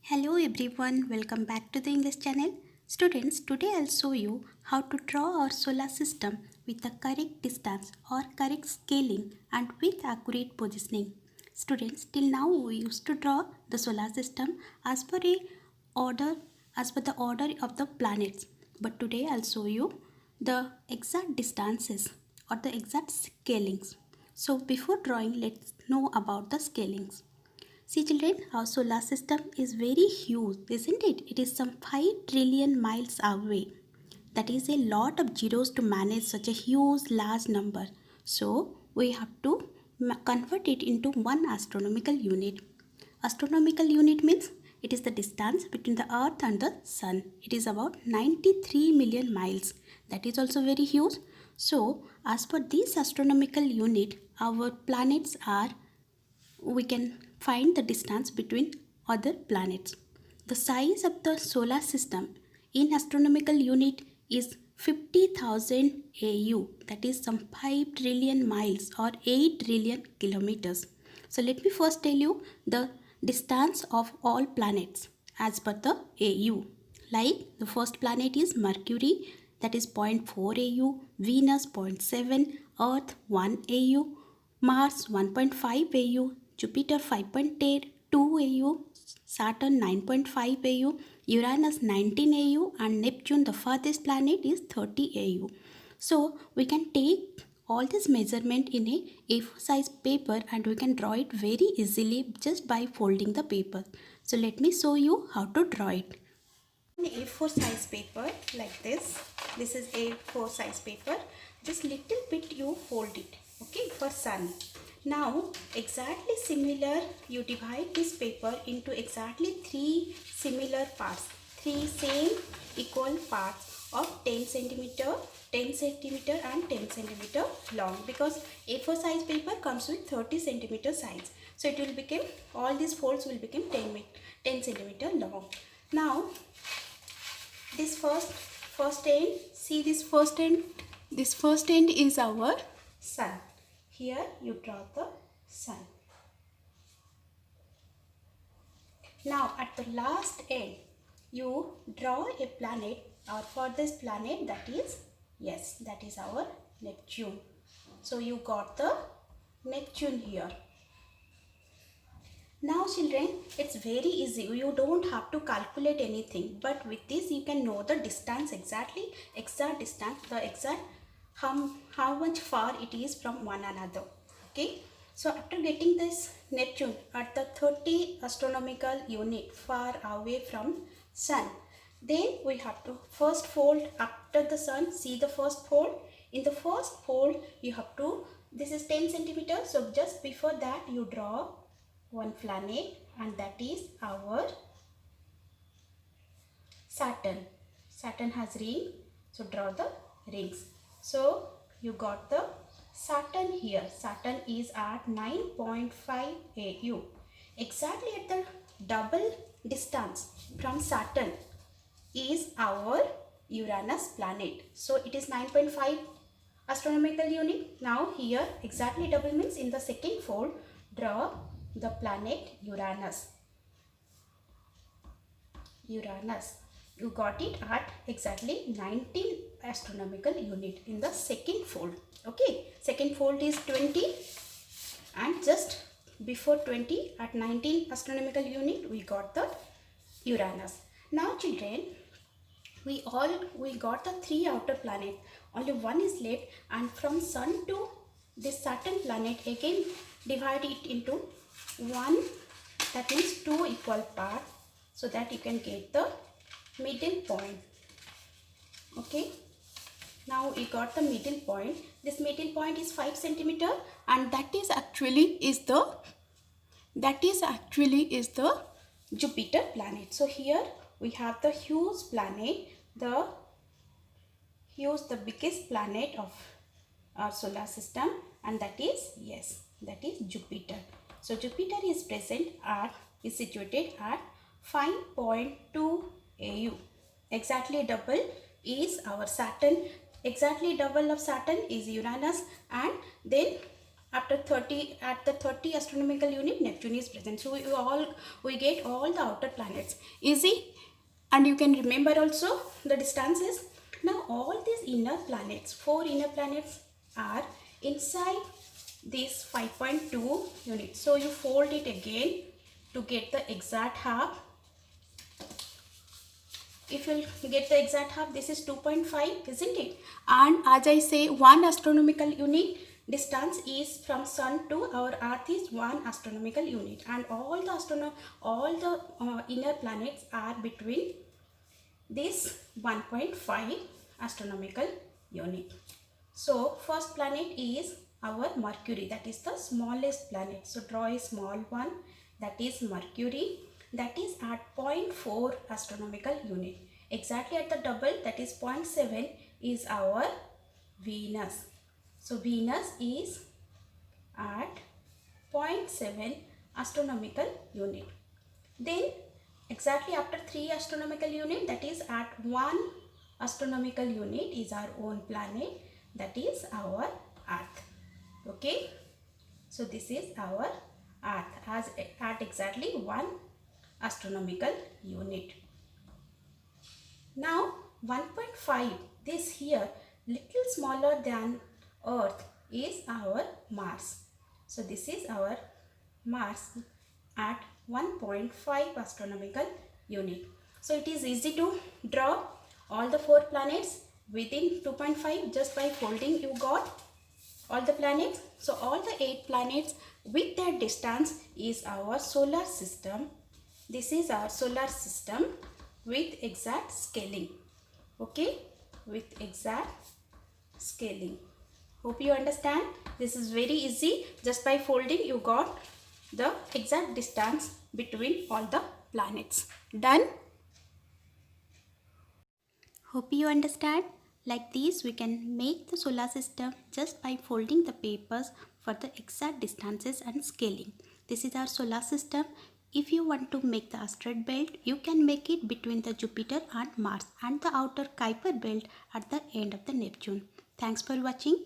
Hello everyone, welcome back to the English channel. Students, today I'll show you how to draw our solar system with the correct distance or correct scaling and with accurate positioning. Students, till now we used to draw the solar system as per a order as per the order of the planets. But today I'll show you the exact distances or the exact scalings. So before drawing, let's know about the scalings. See children, our solar system is very huge, isn't it? It is some 5 trillion miles away. That is a lot of zeros to manage such a huge large number. So we have to convert it into one astronomical unit. Astronomical unit means it is the distance between the earth and the sun. It is about 93 million miles. That is also very huge. So as per this astronomical unit, our planets are, we can find the distance between other planets. The size of the solar system in astronomical unit is 50,000 AU, that is some 5 trillion miles or 8 trillion kilometers. So let me first tell you the distance of all planets as per the AU. Like the first planet is Mercury, that is 0.4 AU, Venus 0.7, Earth 1 AU, Mars 1.5 AU, Jupiter 5.2 AU, Saturn 9.5 AU, Uranus 19 AU, and Neptune, the farthest planet, is 30 AU. So we can take all this measurement in a A4 size paper and we can draw it very easily just by folding the paper. So let me show you how to draw it. A4 size paper like this. This is A4 size paper. Just little bit you fold it. Okay, for sun. Now exactly similar, you divide this paper into exactly 3 similar parts, 3 same equal parts of 10 centimeter, 10 centimeter and 10 centimeter long, because A4 size paper comes with 30 centimeter size. So it will become, all these folds will become 10 centimeter long. Now this first end, see this first end is our sun. Here you draw the sun. Now at the last end you draw a planet, or for this planet, that is, yes, that is our Neptune. So you got the Neptune here. Now children, it's very easy. You don't have to calculate anything, but with this you can know the distance exact distance, the exact how much far it is from one another. Okay, so after getting this Neptune at the 30 astronomical unit far away from sun, then we have to first fold after the sun. See the first fold. In the first fold you have to, this is 10 centimeters, so just before that you draw one planet, and that is our Saturn. Saturn has ring, so draw the rings. So you got the Saturn here. Saturn is at 9.5 AU. Exactly at the double distance from Saturn is our Uranus planet. So it is 9.5 astronomical unit. Now here exactly double means in the second fold draw the planet Uranus. Uranus. You got it at exactly 19 astronomical unit in the second fold. Okay, second fold is 20, and just before 20 at 19 astronomical unit we got the Uranus. Now children, we got the 3 outer planet, only one is left, and from sun to this Saturn planet again divide it into 1, that means 2 equal parts, so that you can get the middle point. Okay, now we got the middle point. This middle point is 5 centimeter, and that is actually is the Jupiter planet. So here we have the huge planet, the biggest planet of our solar system, and that is, yes, that is Jupiter. So Jupiter is situated at 5.2 AU. Exactly double is our Saturn. Exactly double of Saturn is Uranus, and then after 30, at the 30 astronomical unit, Neptune is present. So we get all the outer planets. Easy, and you can remember also the distances. Now all these inner planets, 4 inner planets, are inside this 5.2 unit. So you fold it again to get the exact half. If you get the exact half, this is 2.5, isn't it? And as I say, 1 astronomical unit distance is from sun to our earth is 1 astronomical unit, and all the inner planets are between this 1.5 astronomical unit. So first planet is our Mercury, that is the smallest planet. So draw a small one, that is Mercury, that is at 0.4 astronomical unit. Exactly at the double, that is 0.7, is our Venus. So Venus is at 0.7 astronomical unit. Then exactly after 3 astronomical unit, that is at 1 astronomical unit, is our own planet, that is our Earth. Okay, so this is our Earth as at exactly 1 astronomical unit. Now 1.5, this here little smaller than Earth, is our Mars. So this is our Mars at 1.5 astronomical unit. So it is easy to draw all the 4 planets within 2.5 just by folding. You got all the planets. So all the 8 planets with their distance is our solar system. This is our solar system with exact scaling. Okay, with exact scaling. Hope you understand. This is very easy. Just by folding you got the exact distance between all the planets. Done? Hope you understand. Like this, we can make the solar system just by folding the papers for the exact distances and scaling. This is our solar system. If you want to make the asteroid belt, you can make it between the Jupiter and Mars and the outer Kuiper belt at the end of the Neptune. Thanks for watching.